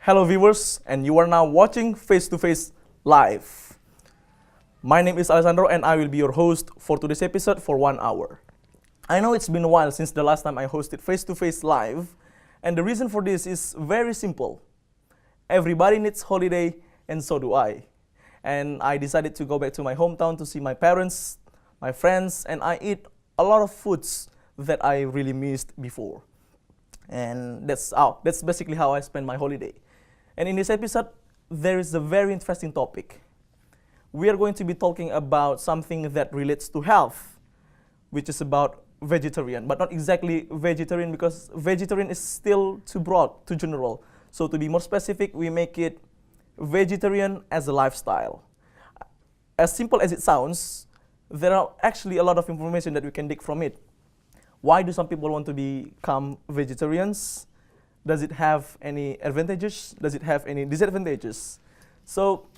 Hello viewers, and you are now watching Face to Face Live. My name is Alessandro and I will be your host for today's episode for 1 hour. I know it's been a while since the last time I hosted Face to Face Live, and the reason for this is very simple. Everybody needs holiday and so do I. And I decided to go back to my hometown to see my parents, my friends, and I eat a lot of foods that I really missed before. And that's basically how I spend my holiday. And in this episode, there is a very interesting topic. We are going to be talking about something that relates to health, which is about vegetarian, but not exactly vegetarian because vegetarian is still too broad, too general. So to be more specific, we make it vegetarian as a lifestyle. As simple as it sounds, there are actually a lot of information that we can dig from it. Why do some people want to become vegetarians? Does it have any advantages? Does it have any disadvantages? So,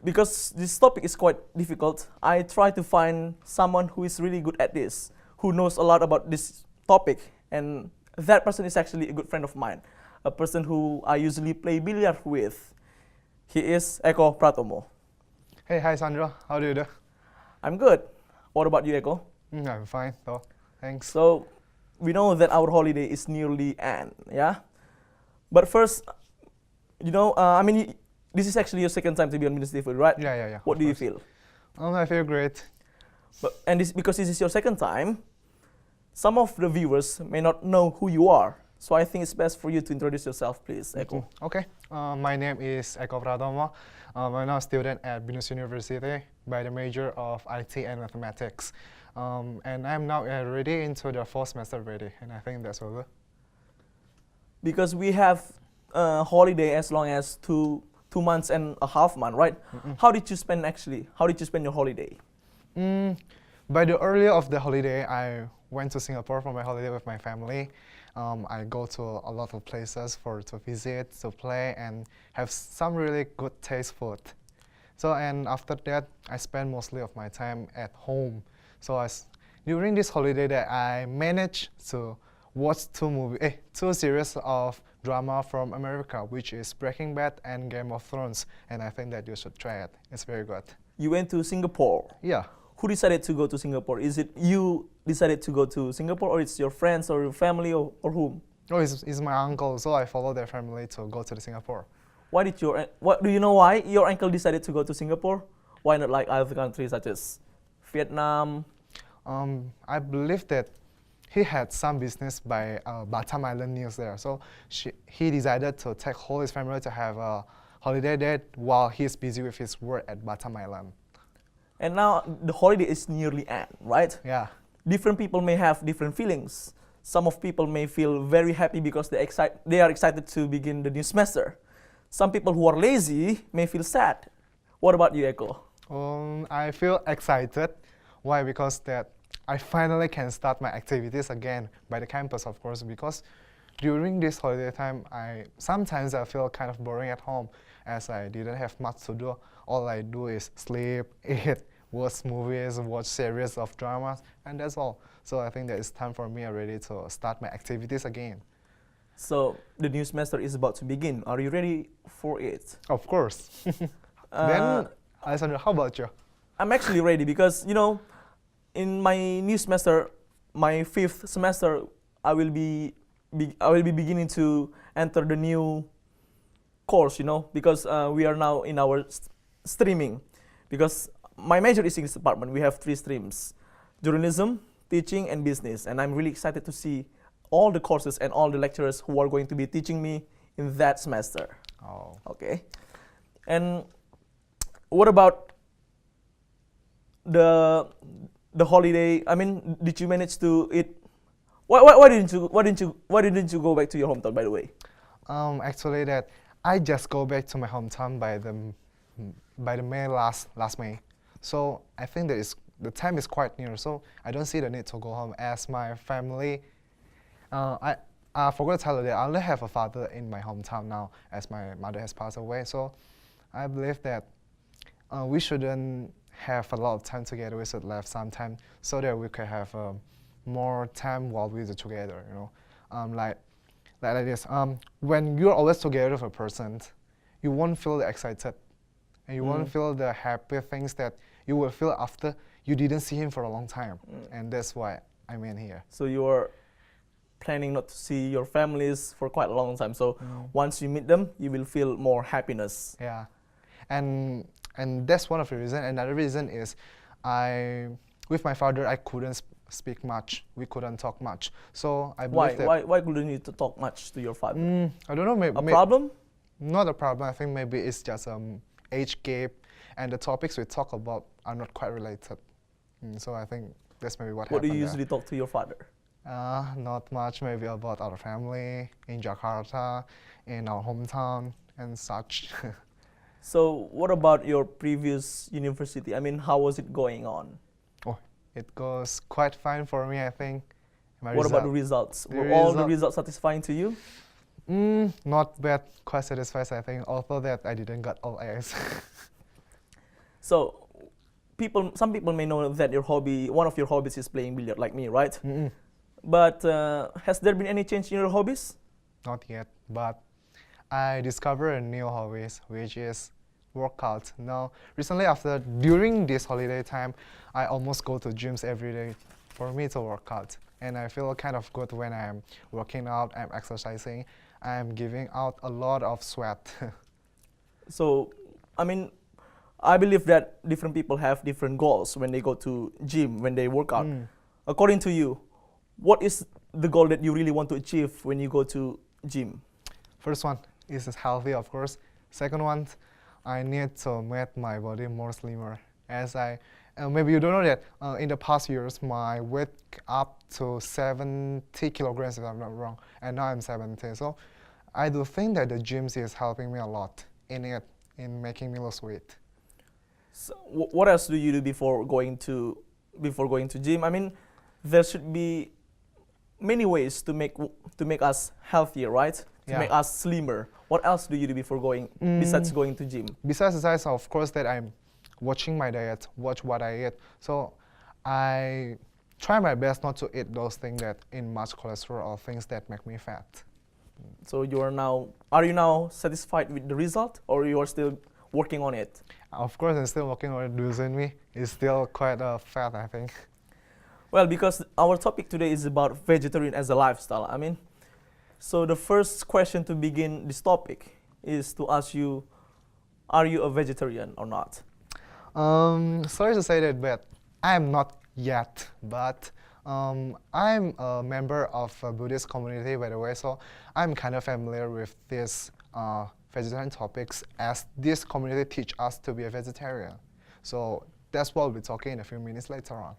because this topic is quite difficult, I try to find someone who is really good at this, who knows a lot about this topic, and that person is actually a good friend of mine, a person who I usually play billiard with. He is Eko Pratomo. Hey, hi Sandra, how do you do? I'm good. What about you, Eko? I'm fine, though. Thanks. So, we know that our holiday is nearly end, yeah? But first, this is actually your second time to be on BINUSTV, right? Yeah. What do you feel? I feel great. Because this is your second time, some of the viewers may not know who you are. So I think it's best for you to introduce yourself, please, Eko. Okay. My name is Eko Pratomo. I'm now a student at BINUS University by the major of IT and Mathematics. And I'm now already into the fourth semester already, and I think that's all good. Because we have holiday as long as two months and a half month, right? How did you spend your holiday? By the earlier of the holiday, I went to Singapore for my holiday with my family. I go to a lot of places to visit, to play, and have some really good taste food. So, and after that, I spend mostly of my time at home. So during this holiday that I managed to watch two series of drama from America, which is Breaking Bad and Game of Thrones, and I think that you should try it. It's very good. You went to Singapore? Yeah. Who decided to go to Singapore? Is it you decided to go to Singapore, or it's your friends or your family, or whom? Oh, it's my uncle, so I followed their family to go to Singapore. What do you know why your uncle decided to go to Singapore? Why not like other countries such as Vietnam? I believe that he had some business by Batam Island news there. So he decided to take whole his family to have a holiday there while he's busy with his work at Batam Island. And now the holiday is nearly end, right? Yeah. Different people may have different feelings. Some of people may feel very happy because they are excited to begin the new semester. Some people who are lazy may feel sad. What about you, Eko? I feel excited. Why? Because that I finally can start my activities again by the campus, of course, because during this holiday time, sometimes I feel kind of boring at home as I didn't have much to do. All I do is sleep, eat, watch movies, watch series of dramas, and that's all. So I think that it's time for me already to start my activities again. So the new semester is about to begin. Are you ready for it? Of course. Then, Alessandro, how about you? I'm actually ready because, in my new semester, my fifth semester, I will be beginning to enter the new course, because we are now in our streaming. Because my major is in this department. We have 3 streams: journalism, teaching, and business. And I'm really excited to see all the courses and all the lecturers who are going to be teaching me in that semester. Oh. Okay. And what about the holiday? I mean, did you manage to eat? Why didn't you go back to your hometown, by the way? Actually, that I just go back to my hometown by the May last May. So I think that the time is quite near. So I don't see the need to go home as my family. I forgot to tell you that I only have a father in my hometown now, as my mother has passed away. So I believe that we shouldn't have a lot of time together. We should have some time so that we could have more time while we're together. Like like this. When you're always together with a person, you won't feel excited, and you won't feel the happy things that you will feel after you didn't see him for a long time. And that's why I mean here. So you are planning not to see your families for quite a long time. So once you meet them, you will feel more happiness. Yeah, and that's one of the reasons. Another reason is with my father, I couldn't speak much. We couldn't talk much. So I believe that. Why couldn't you to talk much to your father? I don't know. Maybe A problem? Not a problem. I think maybe it's just age gap, and the topics we talk about are not quite related. So I think that's maybe what happened. What do you there. usually talk to your father? Not much. Maybe about our family in Jakarta, in our hometown, and such. So what about your previous university? I mean, how was it going on? Oh, it goes quite fine for me, I think. What about the results? Were all the results satisfying to you? Not bad. Quite satisfied, I think. Although that I didn't get all A's. So, some people may know that one of your hobbies is playing billiard, like me, right? But has there been any change in your hobbies? Not yet, but I discovered a new hobbies, which is workout. Now, recently, during this holiday time, I almost go to gyms every day for me to work out. And I feel kind of good when I'm working out, I'm exercising, I'm giving out a lot of sweat. So, I mean, I believe that different people have different goals when they go to gym, when they work out. According to you, what is the goal that you really want to achieve when you go to gym? First one is healthy, of course. Second one, I need to make my body more slimmer. As maybe you don't know that in the past years, my weight up to 70 kilograms if I'm not wrong, and now I'm 70. So I do think that the gym is helping me a lot in making me lose weight. So what else do you do before going to gym? I mean, there should be many ways to make us healthier, right? To make us slimmer. What else do you do before besides going to gym? Besides exercise, of course, that I'm watching my diet, watch what I eat. So I try my best not to eat those things that in much cholesterol or things that make me fat. So are you now satisfied with the result, or you are still working on it? Of course, I'm still working on it. Losing me is still quite fat, I think. Well, because our topic today is about vegetarian as a lifestyle. I mean, so the first question to begin this topic is to ask you, are you a vegetarian or not? Sorry to say that, but I'm not yet. But I'm a member of a Buddhist community, by the way, so I'm kind of familiar with this vegetarian topics, as this community teach us to be a vegetarian. So that's what we'll be talking in a few minutes later on.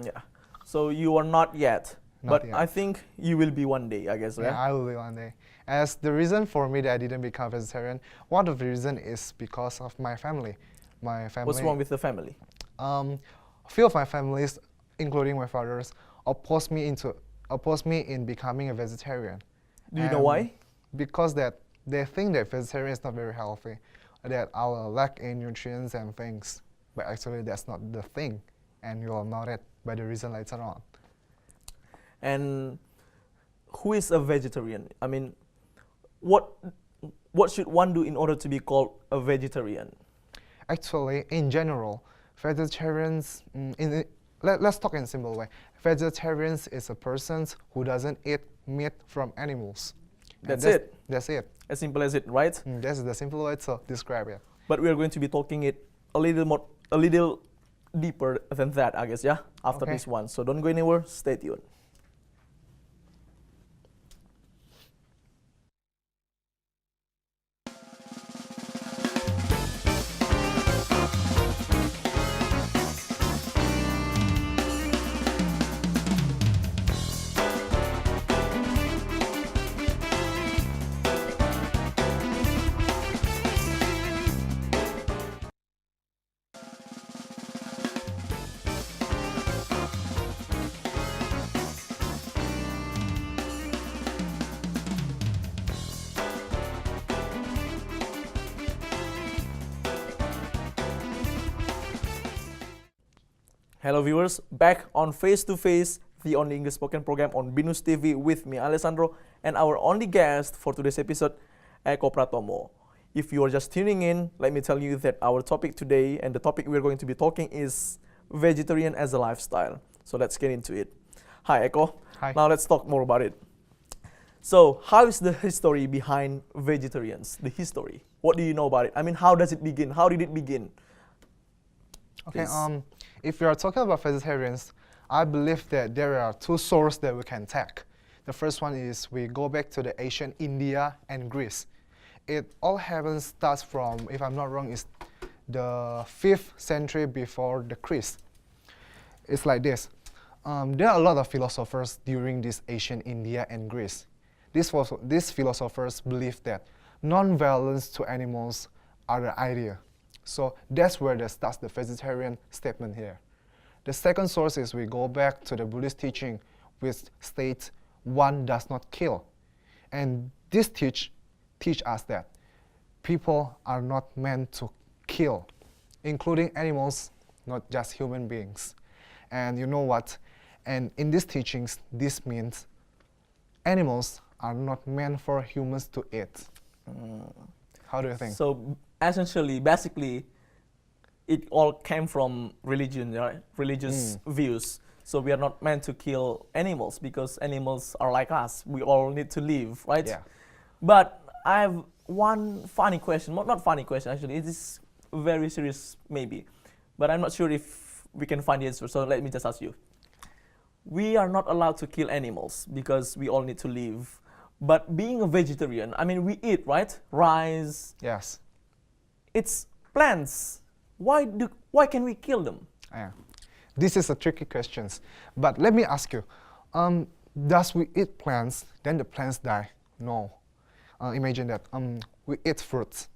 Yeah. So you are not yet, Not but yet. I think you will be one day, I guess, right? Yeah, I will be one day. As the reason for me that I didn't become vegetarian, one of the reason is because of my family. My family. What's wrong with the family? A few of my families, including my father's, opposed me in becoming a vegetarian. Do you know why? Because that they think that vegetarian is not very healthy, that I will lack in nutrients and things. But actually, that's not the thing, and you will know it by the reason later on. And who is a vegetarian? I mean, what should one do in order to be called a vegetarian? Actually, in general, vegetarians, let's talk in a simple way. Vegetarians is a person who doesn't eat meat from animals. That's it. That's it. As simple as it, right? That's the simple way to describe it. But we are going to be talking it a little deeper than that, I guess, yeah? After Okay. this one. So don't go anywhere, stay tuned. Hello viewers, back on Face to Face the only English spoken program on BINUSTV with me, Alessandro, and our only guest for today's episode, Eko Pratomo. If you are just tuning in, let me tell you that our topic today and the topic we're going to be talking is vegetarian as a lifestyle. So let's get into it. Hi, Eko. Hi. Now let's talk more about it. So, how is the history behind vegetarians? The history. What do you know about it? I mean, how does it begin? How did it begin? Okay. Please. If you are talking about vegetarians, I believe that there are two sources that we can take. The first one is we go back to the ancient India and Greece. It all happens starts from, if I'm not wrong, is the 5th century before the Christ. It's like this. There are a lot of philosophers during this ancient India and Greece. These philosophers believe that non-violence to animals are the idea. So that's where that starts the vegetarian statement here. The second source is we go back to the Buddhist teaching, which states one does not kill. And this teach us that people are not meant to kill, including animals, not just human beings. And you know what? And in these teachings, this means animals are not meant for humans to eat. How do you think? So essentially, basically, it all came from religion, right? Religious views. So we are not meant to kill animals because animals are like us. We all need to live, right? Yeah. But I have one funny question. Not funny question, actually. It is very serious, maybe. But I'm not sure if we can find the answer. So let me just ask you. We are not allowed to kill animals because we all need to live. But being a vegetarian, I mean, we eat, right? Rice. Yes. It's plants. Why can we kill them? Yeah. This is a tricky question. But let me ask you, does we eat plants, then the plants die? No. Imagine that. We eat fruits.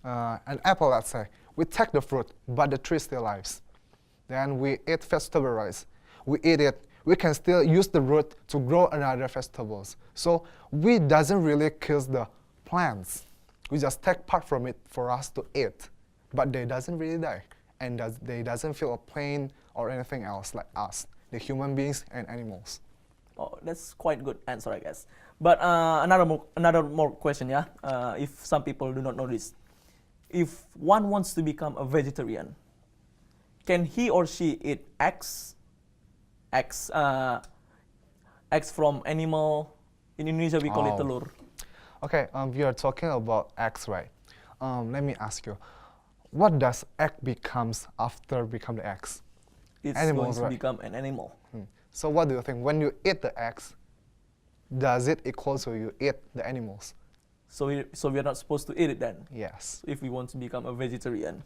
An apple, let's say. We take the fruit, but the tree still lives. Then we eat vegetables. We eat it. We can still use the root to grow another vegetables. So we doesn't really kill the plants. We just take part from it for us to eat. But they doesn't really die. And they doesn't feel a pain or anything else like us, the human beings and animals. Oh, that's quite good answer, I guess. But another more question, yeah? If some people do not know this. If one wants to become a vegetarian, can he or she eat eggs from animal? In Indonesia, we call it telur. Okay, we are talking about eggs, right? Let me ask you, what does egg becomes after become the eggs? It's Animals, going to right? become an animal. So what do you think? When you eat the eggs, does it equal to you eat the animals? So we are not supposed to eat it then, Yes. if we want to become a vegetarian.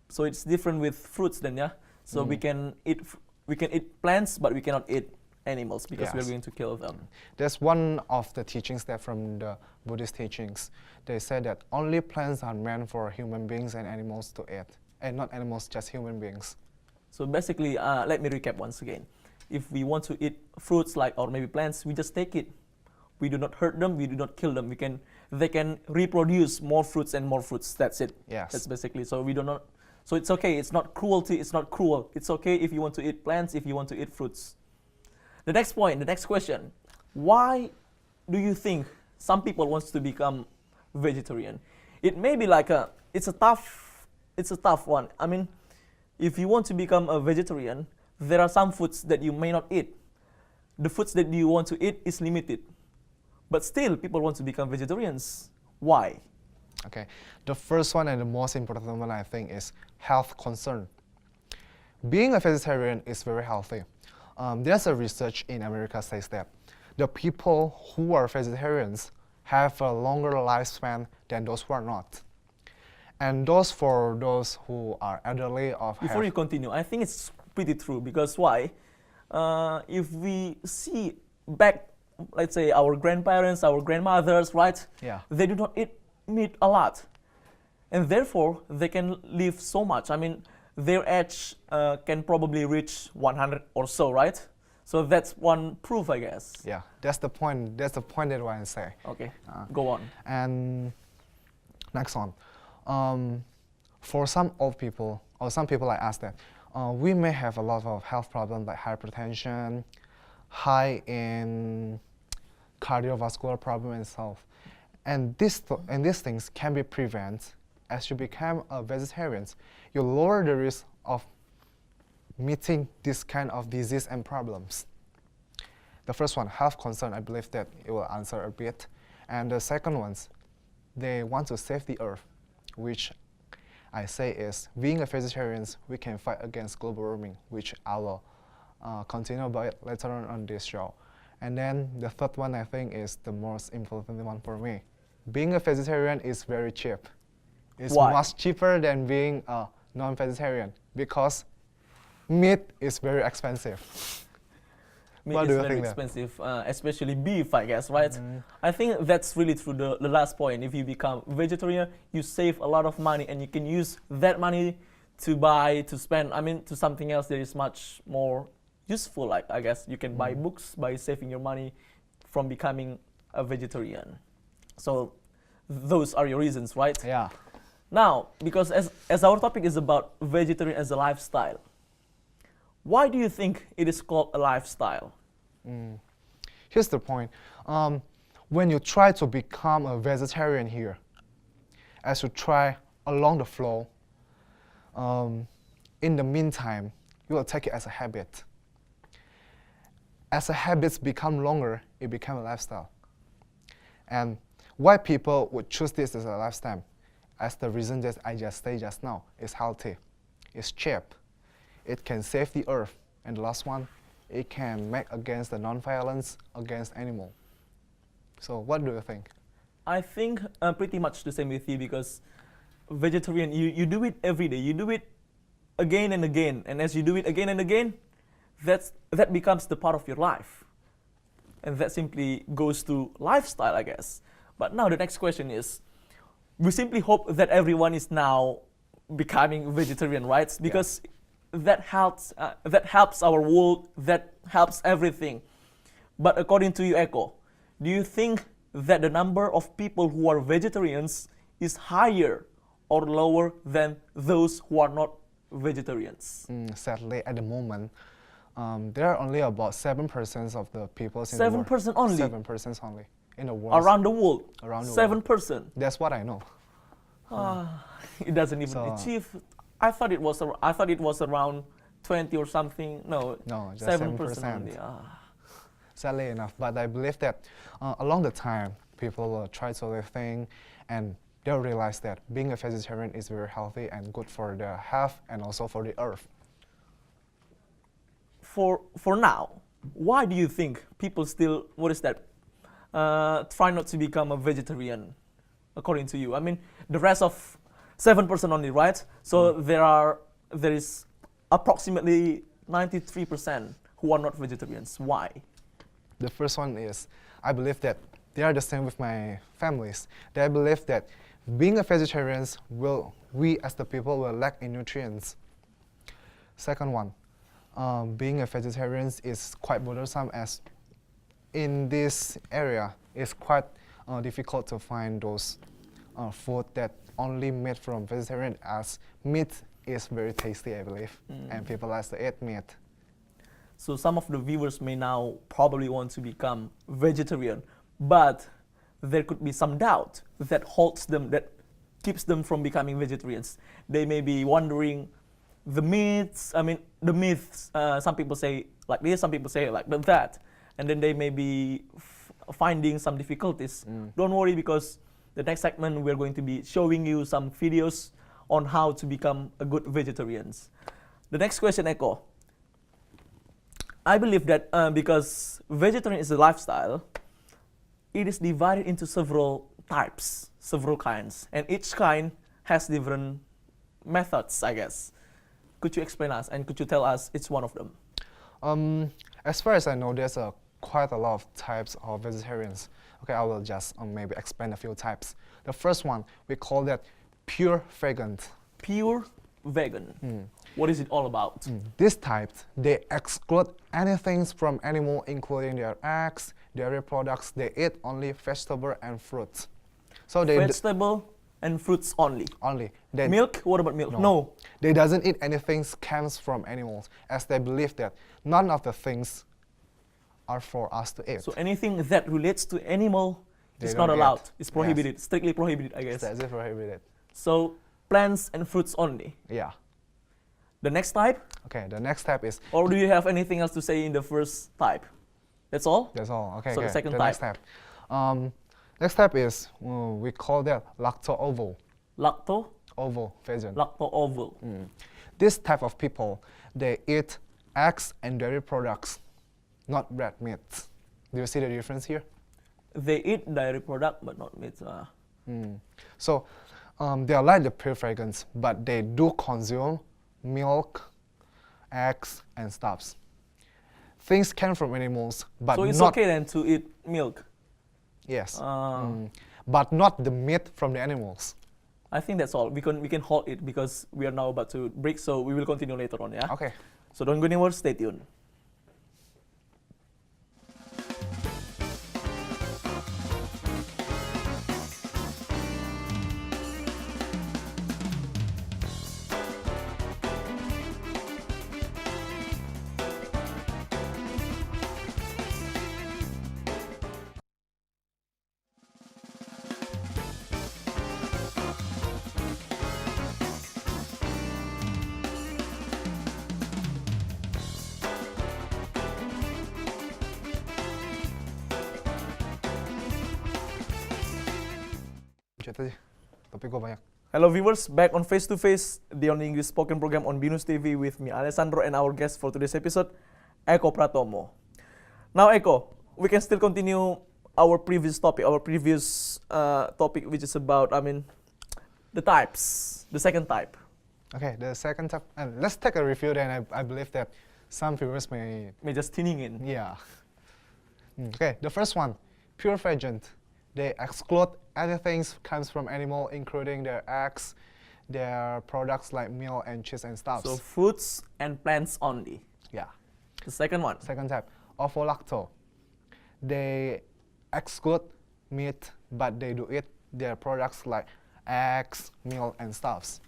So it's different with fruits then, yeah? So we can eat plants, but we cannot eat animals because we are Yes. going to kill them. That's one of the teachings that from the Buddhist teachings. They say that only plants are meant for human beings and animals to eat. And not animals, just human beings. So basically, let me recap once again. If we want to eat fruits or maybe plants, we just take it. We do not hurt them, we do not kill them. They can reproduce more fruits and more fruits. That's it. Yes. That's basically, so we do not, so it's okay. It's not cruelty, it's not cruel. It's okay if you want to eat plants, if you want to eat fruits. The next point, the next question. Why do you think some people wants to become vegetarian? It may be it's a tough one. I mean, if you want to become a vegetarian, there are some foods that you may not eat. The foods that you want to eat is limited. But still, people want to become vegetarians. Why? Okay. The first one and the most important one, I think, is health concern. Being a vegetarian is very healthy. There's a research in America says that the people who are vegetarians have a longer lifespan than those who are not. And for those who are elderly or Before you continue, I think it's pretty true because why? If we see back, let's say our grandparents, our grandmothers, right? Yeah. They do not eat meat a lot. And therefore, they can live so much. I mean, their age can probably reach 100 or so, right? So that's one proof, I guess. Yeah, that's the point. That's the point that I want to say. Okay, go on. And next one, for some old people or some people I ask that, we may have a lot of health problems like hypertension, high in cardiovascular problem and stuff. And these things can be prevented as you become a vegetarian. You lower the risk of meeting this kind of disease and problems. The first one, health concern, I believe that it will answer a bit. And the second ones, they want to save the earth, which I say is, being a vegetarian, we can fight against global warming, which I will continue about later on this show. And then the third one, I think, is the most important one for me. Being a vegetarian is very cheap. It's Why? much cheaper than being a non-vegetarian because meat is very expensive. Meat What is do you very think then? expensive, especially beef, I guess, right? I think that's really true, the last point. If you become vegetarian, you save a lot of money and you can use that money to buy, to spend, to something else that is much more useful. Like, I guess you can buy books by saving your money from becoming a vegetarian. So those are your reasons, right? Yeah. Now, because as our topic is about vegetarian as a lifestyle, why do you think it is called a lifestyle? Here's the point. When you try to become a vegetarian here, as you try along the flow, in the meantime, you will take it as a habit. As the habits become longer, it becomes a lifestyle. And why people would choose this as a lifestyle? As the reason that I just stated just now, it's healthy, it's cheap, it can save the earth, and the last one, it can make against the non-violence against animal. So what do you think? I think pretty much the same with you, because vegetarian, you do it every day, you do it again and again, and as you do it again and again, that becomes the part of your life. And that simply goes to lifestyle, I guess. But now the next question is, we simply hope that everyone is now becoming vegetarian, right? Because that helps our world, that helps everything. But according to you, Eko, do you think that the number of people who are vegetarians is higher or lower than those who are not vegetarians? Sadly, at the moment, there are only about 7% of the people in the world. 7% only? 7% only in the world. Around the world? Around the 7%? world. That's what I know. It doesn't even So, achieve. I thought it was around 20 or something. No, just 7% only. 7%. Sadly enough, but I believe that along the time, people will try to live things and they'll realize that being a vegetarian is very healthy and good for the health and also for the earth. For now, why do you think people still, try not to become a vegetarian, according to you? The rest of 7% only, right? So there is approximately 93% who are not vegetarians. Why? The first one is, I believe that they are the same with my families. They believe that being a vegetarian, we as the people will lack in nutrients. Second one, being a vegetarian is quite bothersome, as in this area it's quite difficult to find those food that only made from vegetarian, as meat is very tasty, I believe, and people like to eat meat. So some of the viewers may now probably want to become vegetarian, but there could be some doubt that keeps them from becoming vegetarians. They may be wondering the myths, some people say like this, some people say like that, and then they may be finding some difficulties. Don't worry, because the next segment we're going to be showing you some videos on how to become a good vegetarian. The next question, Eko. I believe that because vegetarian is a lifestyle, it is divided into several types, several kinds, and each kind has different methods, I guess. Could you explain us, and could you tell us each one of them? As far as I know, there's quite a lot of types of vegetarians. Okay, I will just maybe explain a few types. The first one, we call that pure vegan. Pure vegan. What is it all about? These types, they exclude anything from animal, including their eggs, dairy products. They eat only vegetable and fruits. So they Vegetable and fruits only. only. They, Milk? What about milk? No. No. They doesn't eat anything comes from animals, as they believe that none of the things are for us to eat. So anything that relates to animal They is not don't eat. allowed. It's Yes. prohibited. Strictly prohibited, I guess. That's it prohibited. So plants and fruits only. Yeah. The next type? Okay, the next step is, Or do you have anything else to say in the first type? That's all? that's all. Okay, So the okay. second Next step. Next step is, we call that lacto-ovo. Lacto Vegan. ovo. This type of people, they eat eggs and dairy products, not red meat. Do you see the difference here? They eat dairy product but not meat. So they are like the pure vegans, but they do consume milk, eggs, and stuffs. Things came from animals, but So it's not okay then to eat milk. yes, Ah. but not the meat from the animals. I think that's all. We can hold it because we are now about to break, so we will continue later on, yeah? Okay. So don't go anywhere, stay tuned. Cerita aja, topik gua banyak. Hello viewers, back on Face to Face, the only English spoken program on BINUSTV with me Alessandro and our guest for today's episode, Eko Pratomo. Now Eko, we can still continue our previous topic, topic which is about, the types, the second type. Okay, the second type, and let's take a review then. I believe that some viewers may, May just tuning in. yeah. Okay, the first one, pure vegan. They exclude anything comes from animal, including their eggs, their products like milk and cheese and stuff. So fruits and plants only. Yeah. The second one. Second type, ovo-lacto. They exclude meat, but they do eat their products like eggs, milk, and stuffs.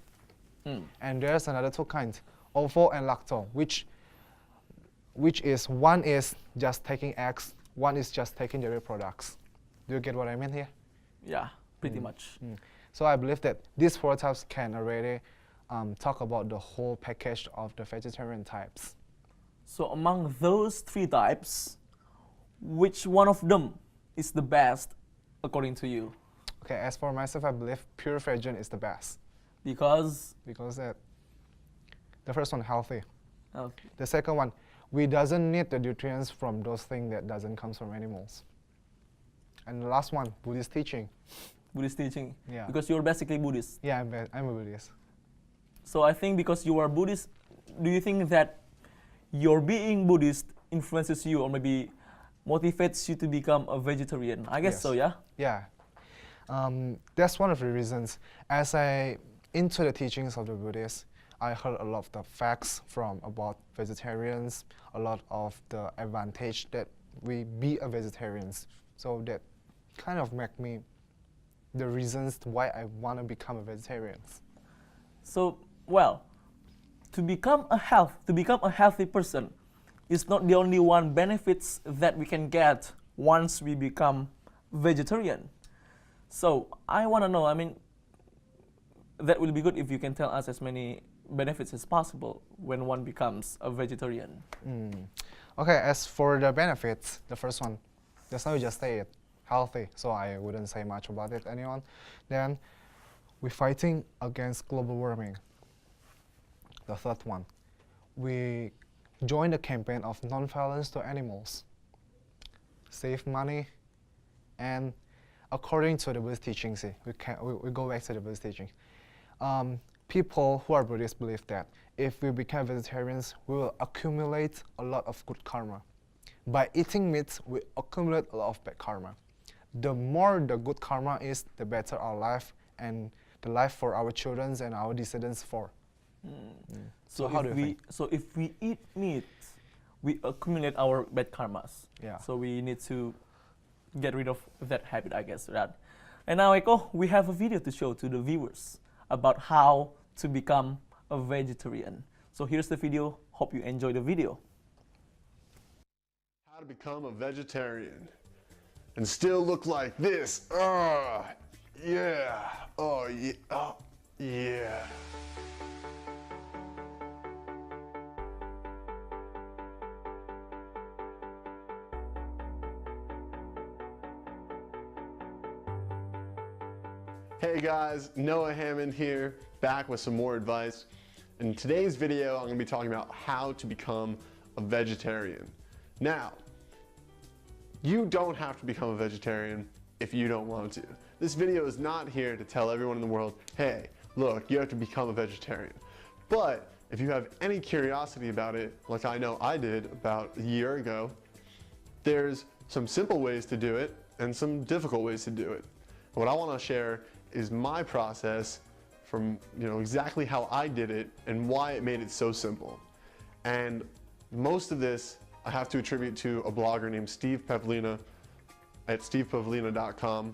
And there's another two kinds, ovo and lacto, which is one is just taking eggs, one is just taking dairy products. Do you get what I mean here? Yeah, pretty much. So I believe that these four types can already talk about the whole package of the vegetarian types. So among those three types, which one of them is the best according to you? Okay, as for myself, I believe pure vegan is the best Because because the first one healthy. okay. The second one, we doesn't need the nutrients from those things that doesn't come from animals. And the last one, Buddhist teaching. Buddhist teaching. Yeah. Because you're basically Buddhist. Yeah, I'm a Buddhist. So I think because you are Buddhist, do you think that your being Buddhist influences you or maybe motivates you to become a vegetarian? I guess Yes. so, yeah? Yeah. That's one of the reasons. As I into the teachings of the Buddhists, I heard a lot of the facts from about vegetarians, a lot of the advantage that we be a vegetarians. So that kind of make me the reasons why I want to become a vegetarian. So, well, to become a healthy person is not the only one benefits that we can get once we become vegetarian. So I want to know, that will be good if you can tell us as many benefits as possible when one becomes a vegetarian. Okay, as for the benefits, the first one, just now you just say it, healthy, so I wouldn't say much about it anyone. Then we're fighting against global warming. The third one, we join the campaign of non-violence to animals, save money, and according to the Buddhist teaching, we go back to the Buddhist teaching. People who are Buddhists believe that if we become vegetarians, we will accumulate a lot of good karma. By eating meat, we accumulate a lot of bad karma. The more the good karma is, the better our life and the life for our children and our descendants for. So how do you think? So if we eat meat, we accumulate our bad karmas. Yeah. So we need to get rid of that habit, I guess, right? And now, Eko, we have a video to show to the viewers about how to become a vegetarian. So here's the video. Hope you enjoy the video. How to become a vegetarian and still look like this. Oh, yeah. Oh, yeah. Oh, yeah. Hey guys, Noah Hammond here, back with some more advice. In today's video, I'm going to be talking about how to become a vegetarian. Now, you don't have to become a vegetarian if you don't want to. This video is not here to tell everyone in the world, hey, look, you have to become a vegetarian. But if you have any curiosity about it, like I know I did about a year ago, there's some simple ways to do it and some difficult ways to do it. What I want to share is my process from exactly how I did it and why it made it so simple. And most of this I have to attribute to a blogger named Steve Pavlina at stevepavlina.com.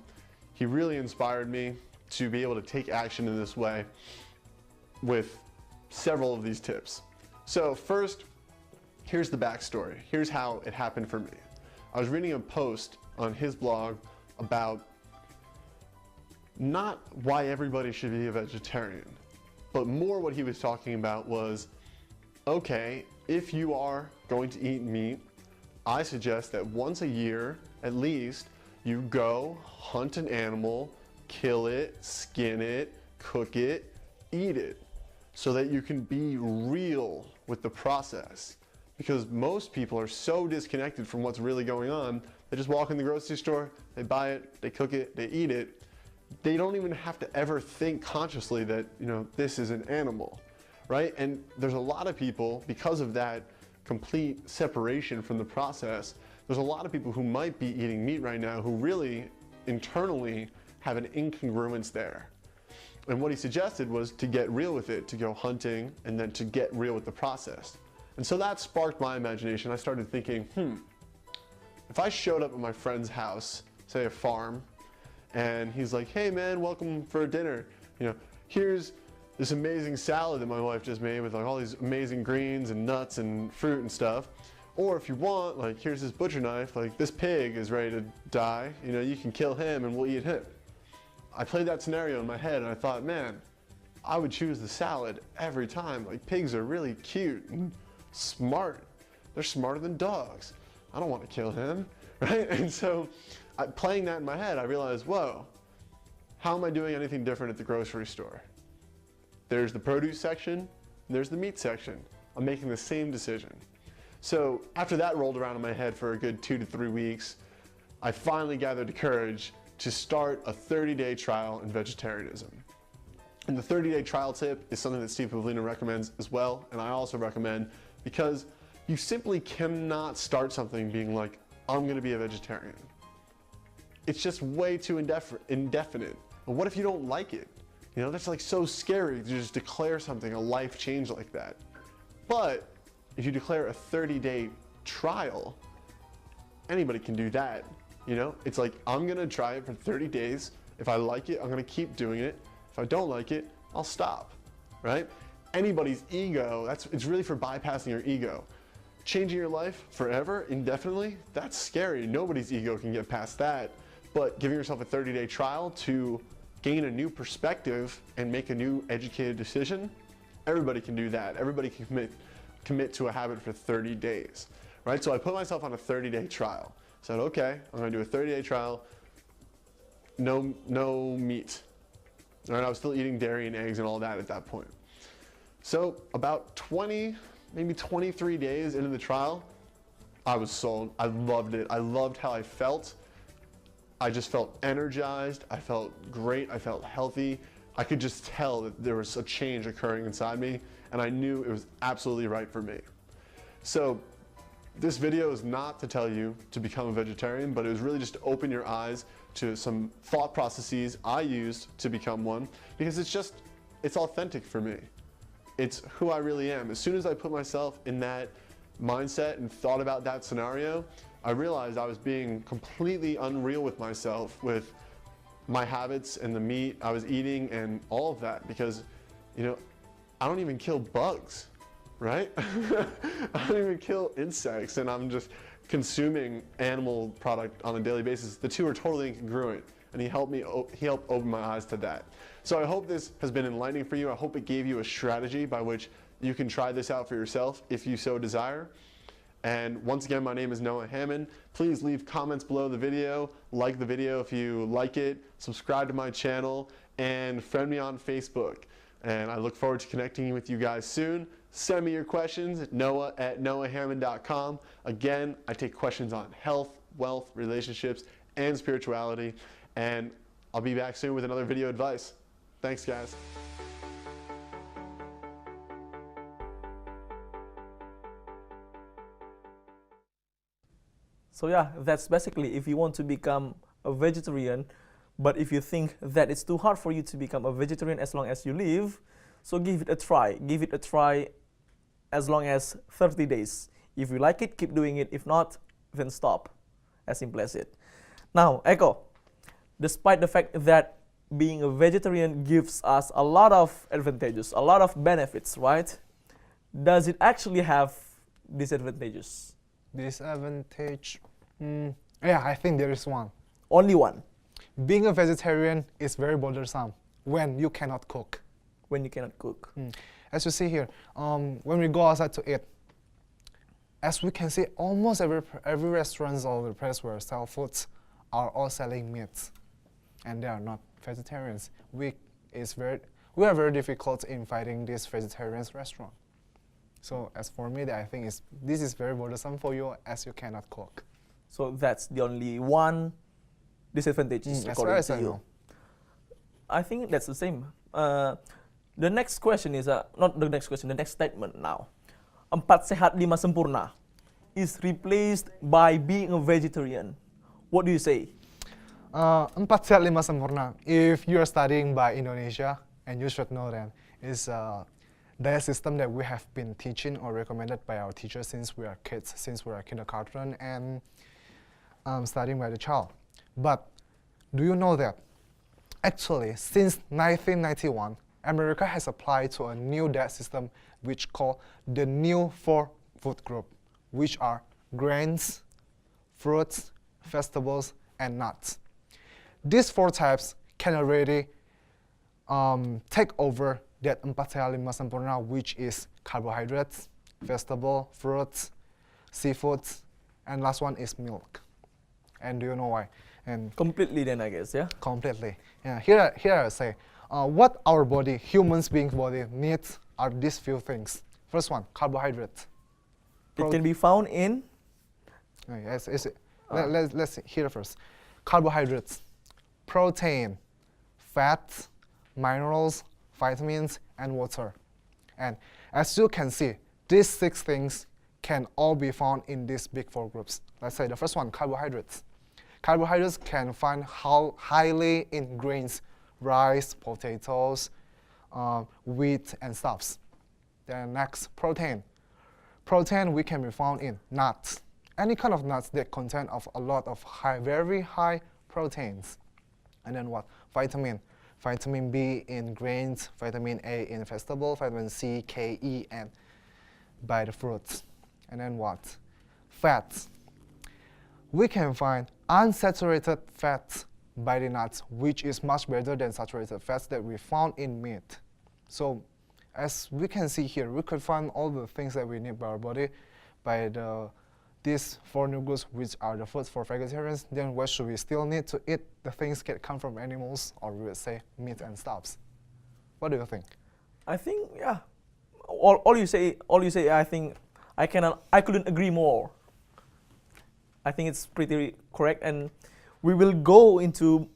He really inspired me to be able to take action in this way with several of these tips. So first, here's the backstory. Here's how it happened for me. I was reading a post on his blog about not why everybody should be a vegetarian, but more what he was talking about was, okay, if you are going to eat meat, I suggest that once a year, at least, you go hunt an animal, kill it, skin it, cook it, eat it, so that you can be real with the process. Because most people are so disconnected from what's really going on, they just walk in the grocery store, they buy it, they cook it, they eat it. They don't even have to ever think consciously that, this is an animal, right? And there's a lot of people, because of that complete separation from the process, there's a lot of people who might be eating meat right now who really internally have an incongruence there. And what he suggested was to get real with it, to go hunting, and then to get real with the process. And so that sparked my imagination. I started thinking, if I showed up at my friend's house, say a farm, and he's like, hey man, welcome for dinner. Here's this amazing salad that my wife just made with like all these amazing greens and nuts and fruit and stuff. Or if you want, like, here's this butcher knife, like this pig is ready to die. You can kill him and we'll eat him. I played that scenario in my head and I thought, man, I would choose the salad every time. Like, pigs are really cute and smart. They're smarter than dogs. I don't want to kill him, right? And so playing that in my head, I realized, whoa, how am I doing anything different at the grocery store? There's the produce section, and there's the meat section. I'm making the same decision. So after that rolled around in my head for a good 2 to 3 weeks, I finally gathered the courage to start a 30-day trial in vegetarianism. And the 30-day trial tip is something that Steve Pavlina recommends as well, and I also recommend, because you simply cannot start something being like, I'm gonna be a vegetarian. It's just way too indefinite. And what if you don't like it? That's like so scary to just declare something, a life change like that. But if you declare a 30-day trial, anybody can do that. It's like, I'm gonna try it for 30 days. If I like it, I'm gonna keep doing it. If I don't like it, I'll stop, right? Anybody's ego, it's really for bypassing your ego. Changing your life forever, indefinitely, that's scary. Nobody's ego can get past that. But giving yourself a 30-day trial to gain a new perspective and make a new educated decision, everybody can do that. Everybody can commit to a habit for 30 days, right? So I put myself on a 30-day trial. Said, okay, I'm gonna do a 30-day trial, no meat. And I was still eating dairy and eggs and all that at that point. So about 20, maybe 23 days into the trial, I was sold. I loved it. I loved how I felt. I just felt energized. I felt great. I felt healthy. I could just tell that there was a change occurring inside me, and I knew it was absolutely right for me. So this video is not to tell you to become a vegetarian, but it was really just to open your eyes to some thought processes I used to become one, because it's authentic for me. It's who I really am. As soon as I put myself in that mindset and thought about that scenario, I realized I was being completely unreal with myself with my habits and the meat I was eating and all of that, because, you know, I don't even kill bugs, right? I don't even kill insects, and I'm just consuming animal product on a daily basis. The two are totally incongruent, and he helped open my eyes to that. So I hope this has been enlightening for you. I hope it gave you a strategy by which you can try this out for yourself if you so desire. And once again, my name is Noah Hammond. Please leave comments below the video, like the video if you like it, subscribe to my channel, and friend me on Facebook. And I look forward to connecting with you guys soon. Send me your questions at noah@noahhammond.com. Again, I take questions on health, wealth, relationships, and spirituality. And I'll be back soon with another video advice. Thanks, guys. So yeah, that's basically if you want to become a vegetarian, but if you think that it's too hard for you to become a vegetarian as long as you live, so give it a try. Give it a try as long as 30 days. If you like it, keep doing it. If not, then stop. As simple as it. Now, Eko, despite the fact that being a vegetarian gives us a lot of advantages, a lot of benefits, right? Does it actually have disadvantages? Disadvantage? Yeah, I think there is one. Only one. Being a vegetarian is very bothersome when you cannot cook. When you cannot cook. As you see here, when we go outside to eat, as we can see, almost every restaurant or the place where sell foods are all selling meats, and they are not vegetarians. We are very difficult in finding this vegetarian restaurant. So as for me, I think this is very bothersome for you as you cannot cook. So that's the only one disadvantage according to you. I think that's the same. The next question is, not the next question, the next statement now. 4 sehat 5 sempurna is replaced by being a vegetarian. What do you say? 4 sehat 5 sempurna, if you are studying by Indonesia, and you should know that, is the system that we have been teaching or recommended by our teachers since we are kids, since we are kindergarten and studying by the child. But do you know that actually since 1991, America has applied to a new diet system which called the new 4 food group, which are grains, fruits, vegetables, and nuts. These 4 types can already take over that 4 sehat 5 sempurna, which is carbohydrates, vegetable, fruits, seafoods, and last one is milk. And do you know why? And completely then, I guess, yeah? Completely. Yeah, here I say, what our body, humans being body, needs are these few things. First one, carbohydrates. It can be found in? Yes, let's hear first. Carbohydrates, protein, fats, minerals, vitamins, and water. And as you can see, these 6 things can all be found in these big 4 groups. Let's say the first one, carbohydrates. Carbohydrates can find highly in grains, rice, potatoes, wheat, and stuffs. Then next, protein. Protein we can be found in nuts. Any kind of nuts that contain of a lot of very high proteins. And then what? Vitamin. Vitamin B in grains, vitamin A in vegetable, vitamin C, K, E, and by the fruits. And then what? Fats. We can find unsaturated fats by the nuts, which is much better than saturated fats that we found in meat. So as we can see here, we could find all the things that we need by our body by these 4 new groups, which are the foods for vegetarians. Then why should we still need to eat the things that come from animals, or we would say meat and stuffs? What do you think? I think, yeah, all you say, I think I couldn't agree more. I think it's pretty correct, and we will go into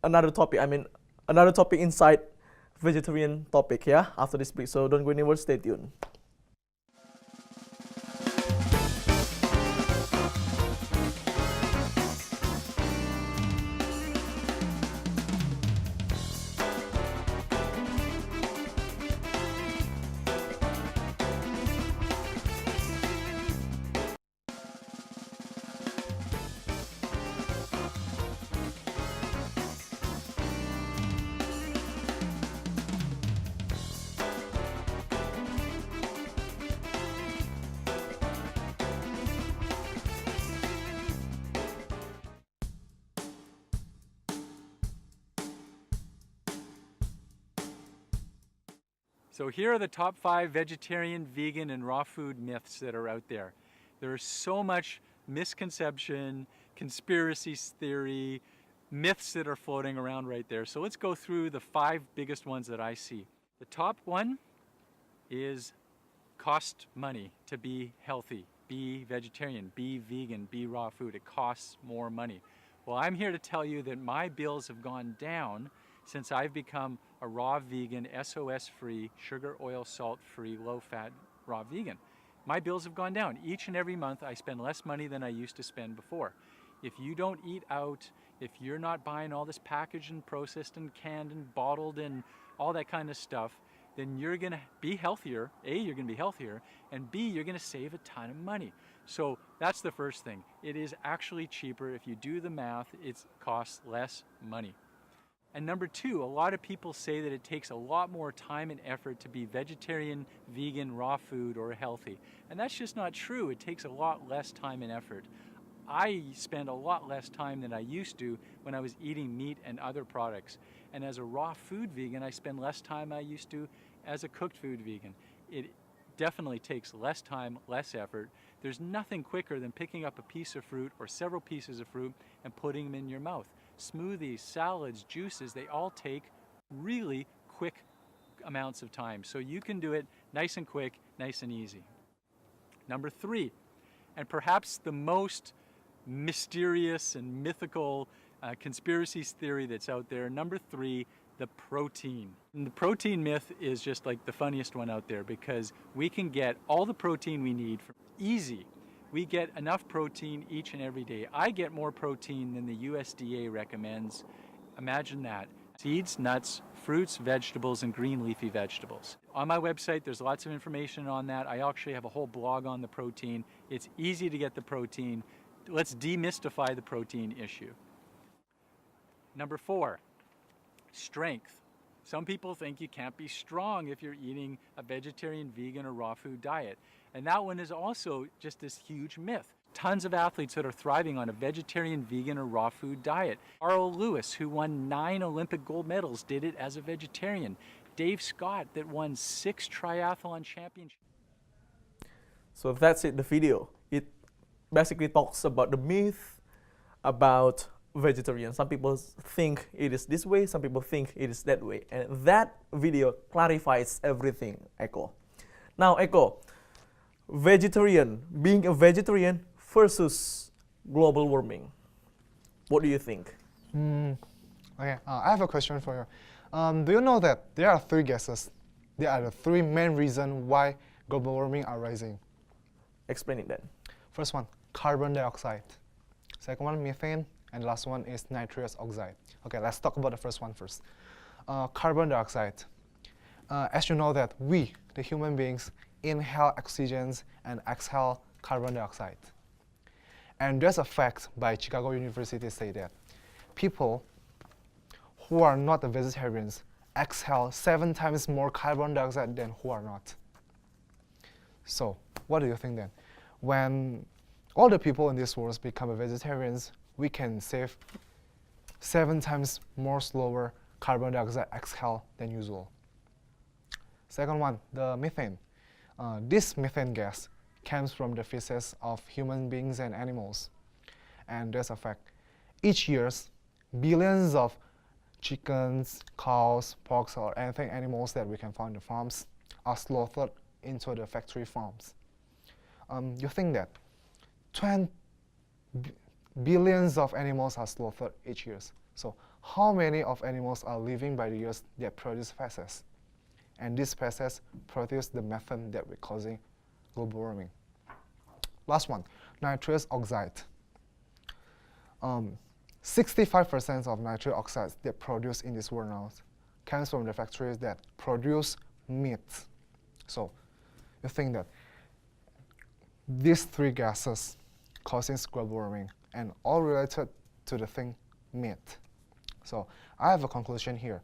another topic. I mean, another topic inside vegetarian topic, yeah, after this break. So don't go anywhere, stay tuned. So here are the top 5 vegetarian, vegan, and raw food myths that are out there. There is so much misconception, conspiracy theory, myths that are floating around right there. So let's go through the 5 biggest ones that I see. The top one is cost money to be healthy, be vegetarian, be vegan, be raw food. It costs more money. Well, I'm here to tell you that my bills have gone down since I've become a raw vegan, SOS-free, sugar, oil, salt-free, low-fat raw vegan. My bills have gone down. Each and every month I spend less money than I used to spend before. If you don't eat out, if you're not buying all this packaged and processed and canned and bottled and all that kind of stuff, then you're going to be healthier. A, you're going to be healthier, and B, you're going to save a ton of money. So that's the first thing. It is actually cheaper. If you do the math, it costs less money. And number 2, a lot of people say that it takes a lot more time and effort to be vegetarian, vegan, raw food, or healthy. And that's just not true. It takes a lot less time and effort. I spend a lot less time than I used to when I was eating meat and other products. And as a raw food vegan, I spend less time than I used to as a cooked food vegan. It definitely takes less time, less effort. There's nothing quicker than picking up a piece of fruit or several pieces of fruit and putting them in your mouth. Smoothies, salads, juices, they all take really quick amounts of time. So you can do it nice and quick, nice and easy. Number 3, and perhaps the most mysterious and mythical conspiracy theory that's out there. Number 3, the protein. And the protein myth is just like the funniest one out there because we can get all the protein we need from easy. We get enough protein each and every day. I get more protein than the USDA recommends. Imagine that. Seeds, nuts, fruits, vegetables, and green leafy vegetables. On my website, there's lots of information on that. I actually have a whole blog on the protein. It's easy to get the protein. Let's demystify the protein issue. Number 4, strength. Some people think you can't be strong if you're eating a vegetarian, vegan, or raw food diet. And that one is also just this huge myth. Tons of athletes that are thriving on a vegetarian, vegan, or raw food diet. Carl Lewis, who won 9 Olympic gold medals, did it as a vegetarian. Dave Scott, that won 6 triathlon championships. So that's it, the video. It basically talks about the myth about vegetarian. Some people think it is this way, some people think it is that way. And that video clarifies everything, Eko. Now, Eko, being a vegetarian versus global warming. What do you think? Okay, I have a question for you. Do you know that there are 3 gases? They are the 3 main reasons why global warming are rising. Explain it then. First one, carbon dioxide. Second one, methane. And the last one is nitrous oxide. Okay, let's talk about the first one first. Carbon dioxide. As you know that we, the human beings, inhale oxygen and exhale carbon dioxide. And there's a fact by Chicago University say that people who are not vegetarians exhale 7 times more carbon dioxide than who are not. So, what do you think then? When all the people in this world become vegetarians, we can save 7 times more slower carbon dioxide exhale than usual. Second one, the methane. This methane gas comes from the feces of human beings and animals. And there's a fact. Each year, billions of chickens, cows, porks, or anything animals that we can find in the farms are slaughtered into the factory farms. You think that 20 billions of animals are slaughtered each year. So how many of animals are living by the years that produce feces? And these feces produce the methane that we're causing global warming. Last one, nitrous oxide. 65% of nitrous oxides that produce in this world now comes from the factories that produce meat. So you think that these 3 gases causing global warming and all related to the thing meat. So I have a conclusion here.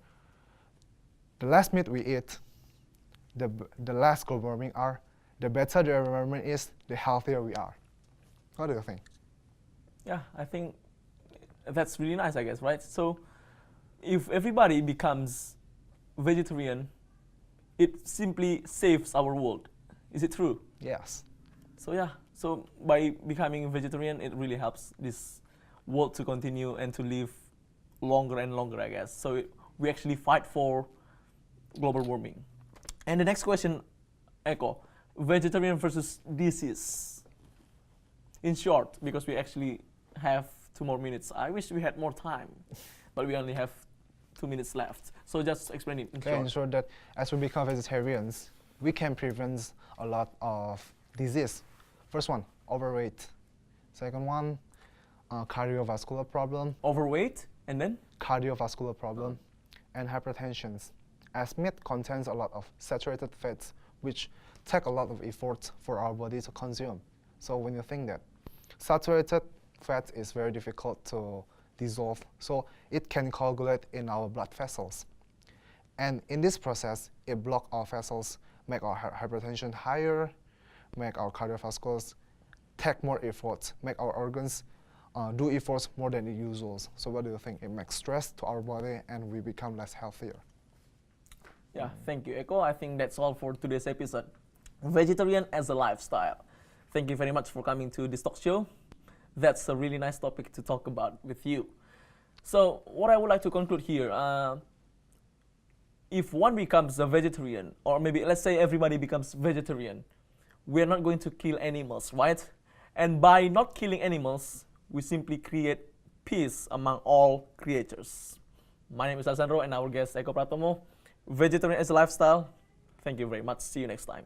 The less meat we eat, the less global warming are. The better the environment is, the healthier we are. What do you think? Yeah, I think that's really nice, I guess, right? So if everybody becomes vegetarian, it simply saves our world. Is it true? Yes. So yeah, so by becoming a vegetarian, it really helps this world to continue and to live longer and longer, I guess. So we actually fight for global warming. And the next question, Eko, vegetarian versus disease. In short, because we actually have 2 more minutes. I wish we had more time, but we only have 2 minutes left. So just explain it in Okay, short. ensure that as we become vegetarians, we can prevent a lot of disease. First one, overweight. Second one, cardiovascular problem. Overweight, and then? Cardiovascular problem, and hypertension. As meat contains a lot of saturated fats, which take a lot of effort for our body to consume. So when you think that saturated fat is very difficult to dissolve, so it can coagulate in our blood vessels. And in this process, it blocks our vessels, make our hypertension higher, make our cardiovasculars take more effort, make our organs do efforts more than the usual. So what do you think? It makes stress to our body and we become less healthier. Yeah, thank you, Eko. I think that's all for today's episode. Vegetarian as a lifestyle. Thank you very much for coming to this talk show. That's a really nice topic to talk about with you. So what I would like to conclude here, if one becomes a vegetarian, or maybe let's say everybody becomes vegetarian, we're not going to kill animals, right? And by not killing animals, we simply create peace among all creatures. My name is Alessandro and our guest Eko Pratomo. Vegetarian as a lifestyle. Thank you very much. See you next time.